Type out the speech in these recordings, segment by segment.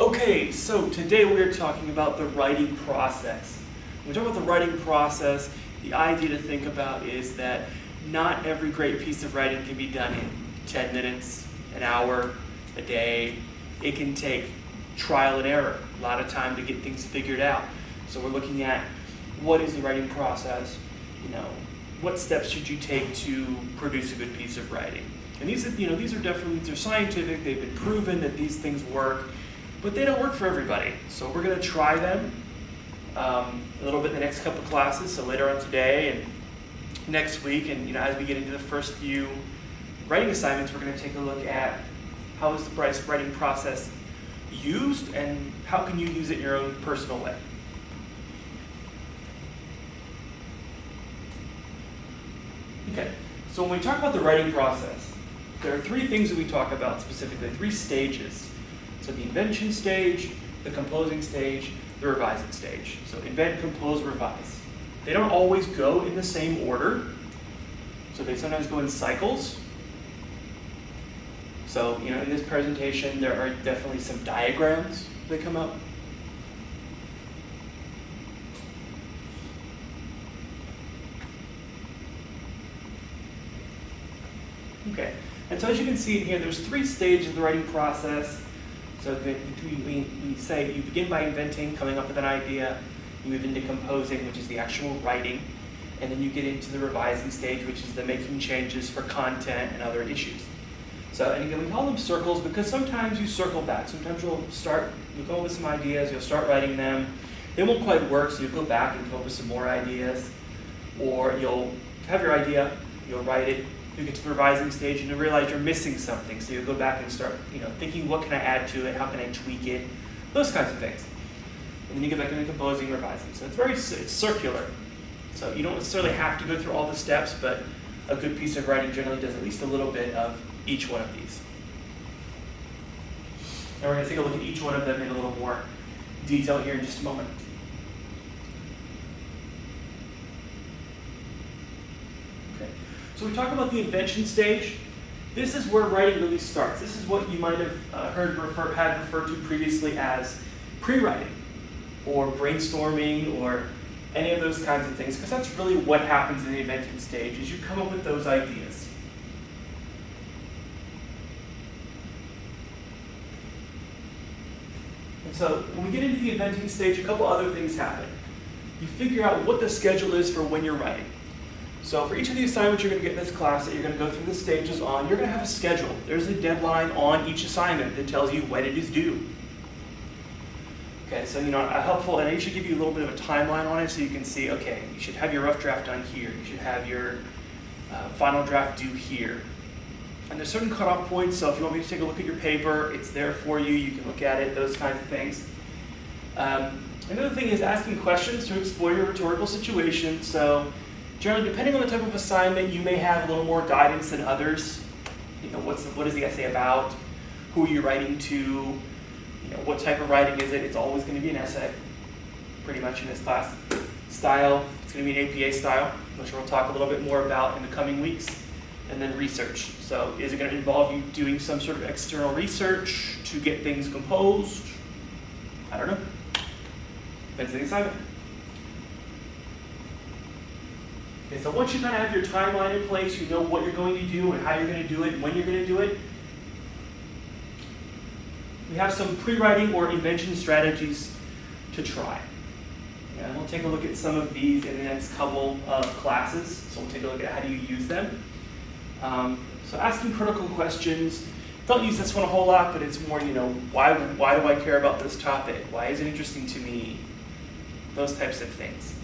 Okay, so today we're talking about the writing process. When we talk about the writing process, the idea to think about is that not every great piece of writing can be done in 10 minutes, an hour, a day. It can take trial and error, a lot of time to get things figured out. So we're looking at what is the writing process, what steps should you take to produce a good piece of writing. And these are definitely, they're scientific, they've been proven that these things work, but they don't work for everybody. So we're going to try them a little bit in the next couple of classes, so later on today and next week, and as we get into the first few writing assignments, we're going to take a look at how is the writing process used and how can you use it in your own personal way. Okay, so when we talk about the writing process, there are three things that we talk about specifically, three stages. So the invention stage, the composing stage, the revising stage. So invent, compose, revise. They don't always go in the same order. So they sometimes go in cycles. So in this presentation, there are definitely some diagrams that come up. Okay, and so as you can see in here, there's three stages of the writing process. So we say you begin by inventing, coming up with an idea, you move into composing, which is the actual writing, and then you get into the revising stage, which is the making changes for content and other issues. So, and again, we call them circles because sometimes you circle back. Sometimes you'll go with some ideas, you'll start writing them. They won't quite work, so you'll go back and come up with some more ideas. Or you'll have your idea, you'll write it, you get to the revising stage and you realize you're missing something. So you'll go back and start thinking, what can I add to it? How can I tweak it? Those kinds of things. And then you get back into composing, revising. So it's circular. So you don't necessarily have to go through all the steps, but a good piece of writing generally does at least a little bit of each one of these. And we're going to take a look at each one of them in a little more detail here in just a moment. Okay. So we talk about the invention stage. This is where writing really starts. This is what you might have heard referred to previously as pre-writing or brainstorming or any of those kinds of things, because that's really what happens in the invention stage is you come up with those ideas. And so when we get into the inventing stage, a couple other things happen. You figure out what the schedule is for when you're writing. So for each of the assignments you're going to get in this class that you're going to go through the stages on, you're going to have a schedule. There's a deadline on each assignment that tells you when it is due. Okay, so a helpful, and I usually give you a little bit of a timeline on it so you can see, okay, you should have your rough draft done here. You should have your final draft due here. And there's certain cutoff points, so if you want me to take a look at your paper, it's there for you. You can look at it, those kinds of things. Another thing is asking questions to explore your rhetorical situation. So generally, depending on the type of assignment, you may have a little more guidance than others. What is the essay about? Who are you writing to? What type of writing is it? It's always going to be an essay, pretty much in this class. Style, it's going to be an APA style, which we'll talk a little bit more about in the coming weeks. And then research. So is it going to involve you doing some sort of external research to get things composed? I don't know. Depends on the assignment. Okay, so once you kind of have your timeline in place, you know what you're going to do and how you're going to do it and when you're going to do it, we have some pre-writing or invention strategies to try. And we'll take a look at some of these in the next couple of classes. So we'll take a look at how do you use them. So asking critical questions. Don't use this one a whole lot, but it's more, why do I care about this topic? Why is it interesting to me? Those types of things.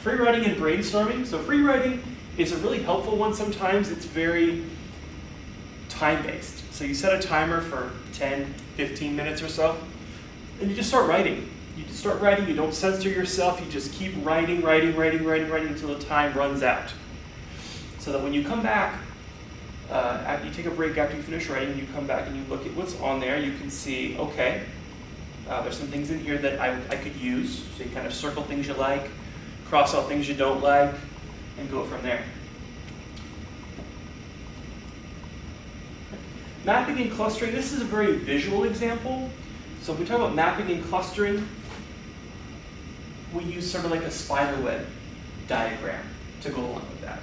Free writing and brainstorming. So free writing is a really helpful one sometimes. It's very time-based. So you set a timer for 10, 15 minutes or so, and you just start writing. You don't censor yourself, you just keep writing until the time runs out. So that when you come back, after you take a break after you finish writing, you come back and you look at what's on there, you can see, okay, there's some things in here that I could use. So you kind of circle things you like, cross out things you don't like, and go from there. Mapping and clustering, this is a very visual example. So if we talk about mapping and clustering, we use sort of like a spider web diagram to go along with that.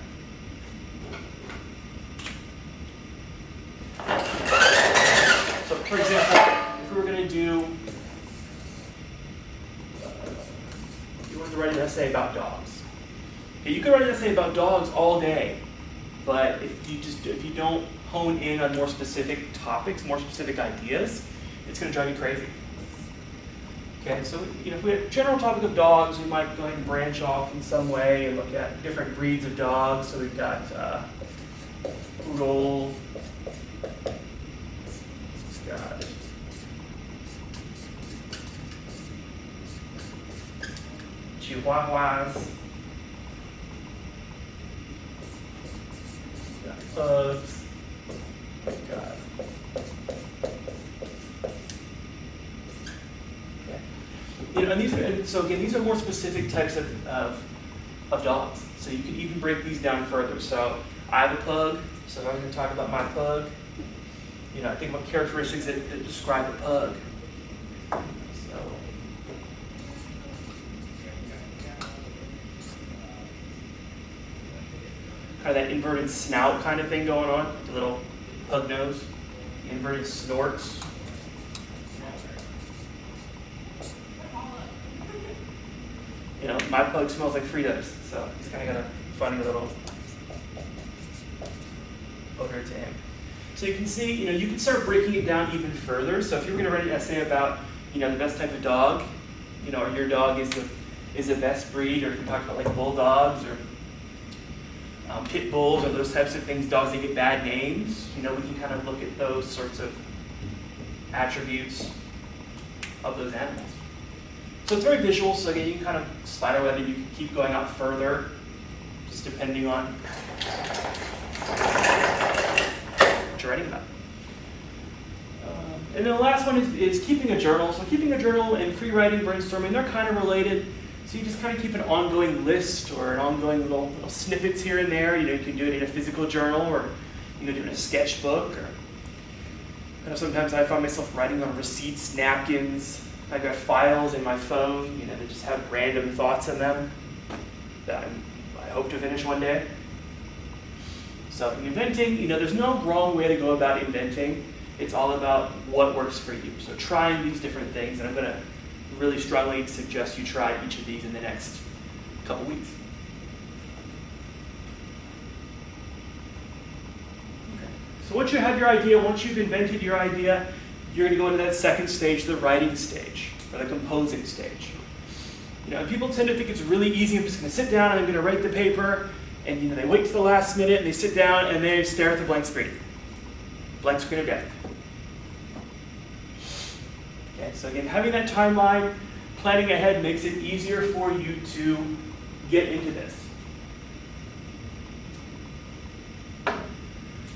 So for example, if we were going to do, you wanted to write an essay about dogs. Okay, you could write an essay about dogs all day, but if you don't hone in on more specific topics, more specific ideas, it's going to drive you crazy. Okay, so if we have a general topic of dogs, we might go ahead and branch off in some way and look at different breeds of dogs. So we've got poodle, got chihuahuas, got pugs, got and so again, these are more specific types of dogs. So you can even break these down further. So I have a pug, so if I'm going to talk about my pug, I think about characteristics that describe a pug. So kind of that inverted snout kind of thing going on, the little pug nose, the inverted snorts. My pug smells like Fritos, so he's kind of got a funny little odor to him. So you can see, you can start breaking it down even further. So if you were going to write an essay about, the best type of dog, or your dog is the best breed, or if you talk about like bulldogs or pit bulls or those types of things, dogs that get bad names, we can kind of look at those sorts of attributes of those animals. So it's very visual, so again, you can kind of spider web it, you can keep going out further, just depending on what you're writing about. And then the last one is keeping a journal. So keeping a journal and free writing, brainstorming, they're kind of related. So you just kind of keep an ongoing list or an ongoing little snippets here and there. You can do it in a physical journal or do it in a sketchbook. Or sometimes I find myself writing on receipts, napkins. I've got files in my phone, that just have random thoughts in them that I hope to finish one day. So in inventing, there's no wrong way to go about inventing. It's all about what works for you. So trying these different things, and I'm going to really strongly suggest you try each of these in the next couple weeks. Okay. So once you have your idea, once you've invented your idea, you're going to go into that second stage, the writing stage, or the composing stage. People tend to think it's really easy. I'm just going to sit down and I'm going to write the paper, and they wait to the last minute and they sit down and they stare at the blank screen. Blank screen of death. Okay, so again, having that timeline, planning ahead makes it easier for you to get into this.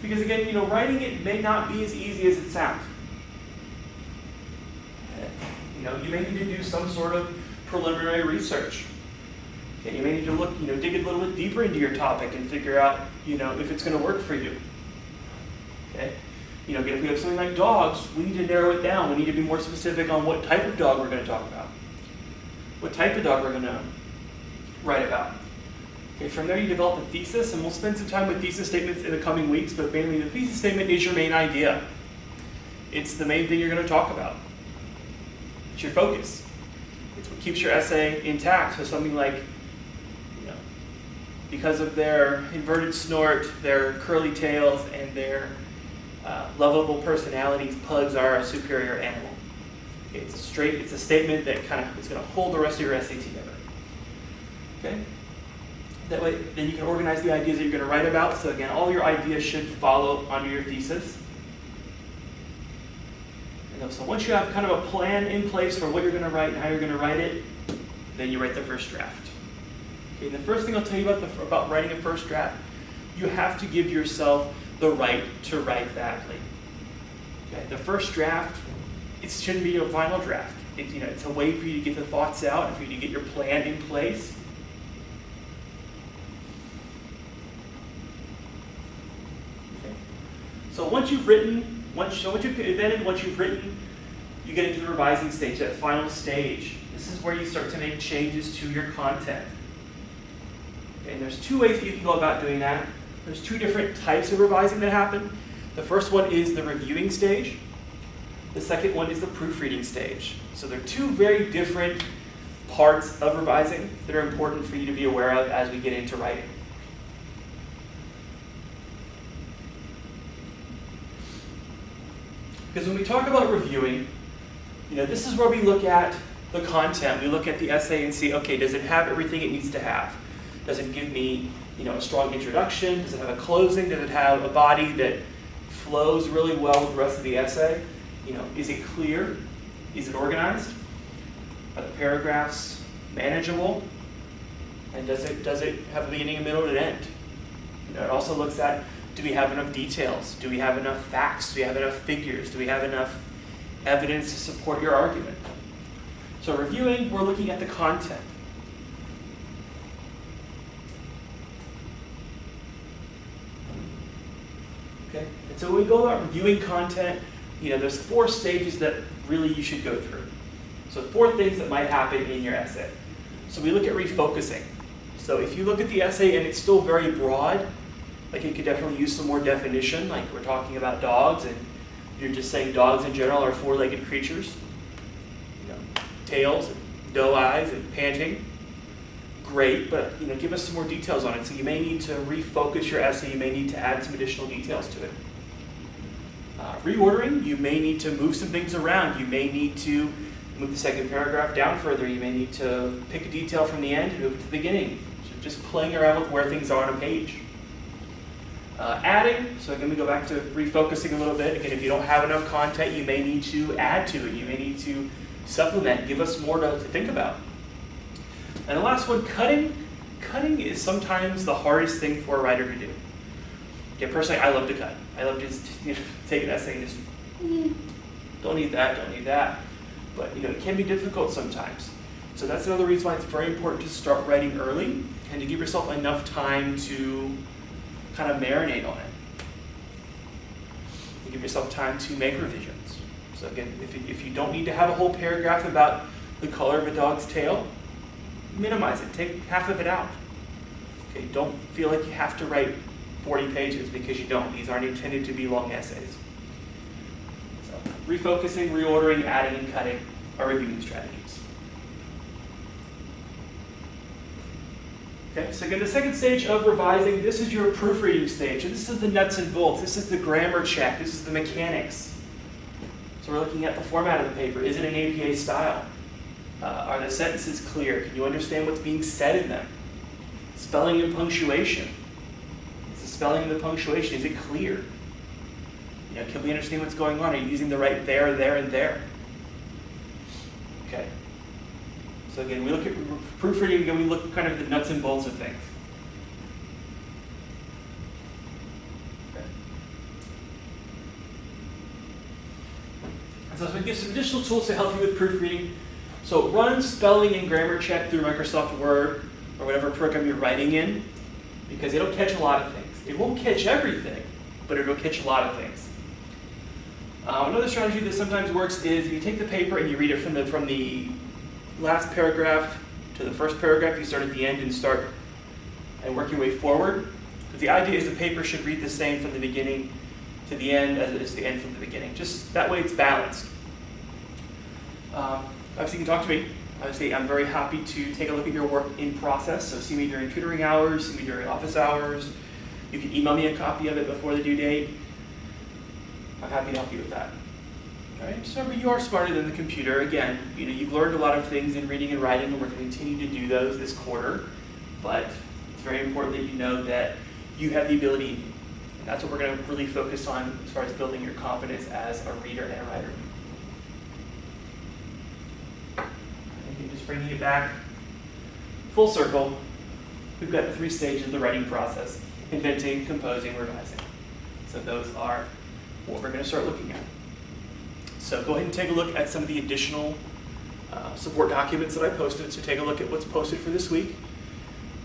Because again, writing it may not be as easy as it sounds. You may need to do some sort of preliminary research. Okay, you may need to look, dig a little bit deeper into your topic and figure out, if it's going to work for you. Okay, again, if we have something like dogs, we need to narrow it down. We need to be more specific on what type of dog we're going to talk about, what type of dog we're going to write about. Okay, from there, you develop a thesis, and we'll spend some time with thesis statements in the coming weeks. But mainly, the thesis statement is your main idea. It's the main thing you're going to talk about. It's your focus. It's what keeps your essay intact. So something like, because of their inverted snort, their curly tails, and their lovable personalities, pugs are a superior animal. Okay, it's a statement that kind of is going to hold the rest of your essay together. Okay? That way, then you can organize the ideas that you're going to write about. So again, all your ideas should follow under your thesis. So once you have kind of a plan in place for what you're going to write and how you're going to write it, then you write the first draft. Okay, and the first thing I'll tell you about writing a first draft, you have to give yourself the right to write badly. Okay, the first draft, it shouldn't be a final draft. It's a way for you to get the thoughts out and for you to get your plan in place. Okay. So once you've written, once you've written you get into the revising stage, that final stage. This is where you start to make changes to your content. Okay, and there's two ways that you can go about doing that. There's two different types of revising that happen. The first one is the reviewing stage. The second one is the proofreading stage. So they're two very different parts of revising that are important for you to be aware of as we get into writing. Because when we talk about reviewing, this is where we look at the content. We look at the essay and see, okay, does it have everything it needs to have? Does it give me, a strong introduction? Does it have a closing? Does it have a body that flows really well with the rest of the essay? Is it clear? Is it organized? Are the paragraphs manageable? And does it have a beginning, a middle, and an end? It also looks at, do we have enough details? Do we have enough facts? Do we have enough figures? Do we have enough evidence to support your argument? So reviewing, we're looking at the content. Okay? And so when we go about reviewing content, there's 4 stages that really you should go through. So 4 things that might happen in your essay. So we look at refocusing. So if you look at the essay and it's still very broad, like it could definitely use some more definition, like we're talking about dogs and you're just saying dogs in general are 4-legged creatures. Tails, and doe eyes, and panting. Great, but give us some more details on it. So you may need to refocus your essay. You may need to add some additional details to it. Reordering, you may need to move some things around. You may need to move the second paragraph down further. You may need to pick a detail from the end and move it to the beginning. So just playing around with where things are on a page. Adding, so again we go back to refocusing a little bit. Again, if you don't have enough content, you may need to add to it. You may need to supplement, give us more to think about. And the last one, cutting. Cutting is sometimes the hardest thing for a writer to do. Okay, personally, I love to cut. I love to just take an essay and just, don't need that. But it can be difficult sometimes. So that's another reason why it's very important to start writing early and to give yourself enough time to kind of marinate on it. You give yourself time to make revisions. So again, if you don't need to have a whole paragraph about the color of a dog's tail, minimize it. Take half of it out. Okay, don't feel like you have to write 40 pages because you don't. These aren't intended to be long essays. So refocusing, reordering, adding, and cutting are reviewing strategies. Okay, so again, the second stage of revising, this is your proofreading stage. And this is the nuts and bolts. This is the grammar check. This is the mechanics. So we're looking at the format of the paper. Is it an APA style? Are the sentences clear? Can you understand what's being said in them? Spelling and punctuation. Is the spelling and the punctuation, is it clear? Can we understand what's going on? Are you using the right there, and there? Okay. So again, we look at proofreading, again, we look kind of at the nuts and bolts of things. Okay. And so we give some additional tools to help you with proofreading. So run spelling and grammar check through Microsoft Word or whatever program you're writing in, because it'll catch a lot of things. It won't catch everything, but it'll catch a lot of things. Another strategy that sometimes works is you take the paper and you read it from the last paragraph to the first paragraph. You start at the end and start and work your way forward. Because the idea is the paper should read the same from the beginning to the end as it is the end from the beginning. Just that way it's balanced. Obviously you can talk to me. Obviously I'm very happy to take a look at your work in process. So see me during tutoring hours, see me during office hours. You can email me a copy of it before the due date. I'm happy to help you with that. All right, just remember you are smarter than the computer. Again, you've learned a lot of things in reading and writing, and we're going to continue to do those this quarter. But it's very important that you know that you have the ability, and that's what we're going to really focus on as far as building your confidence as a reader and a writer. And just bringing it back full circle, we've got the 3 stages of the writing process: inventing, composing, revising. So those are what we're going to start looking at. So go ahead and take a look at some of the additional support documents that I posted. So take a look at what's posted for this week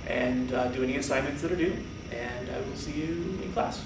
and do any assignments that are due. And I will see you in class.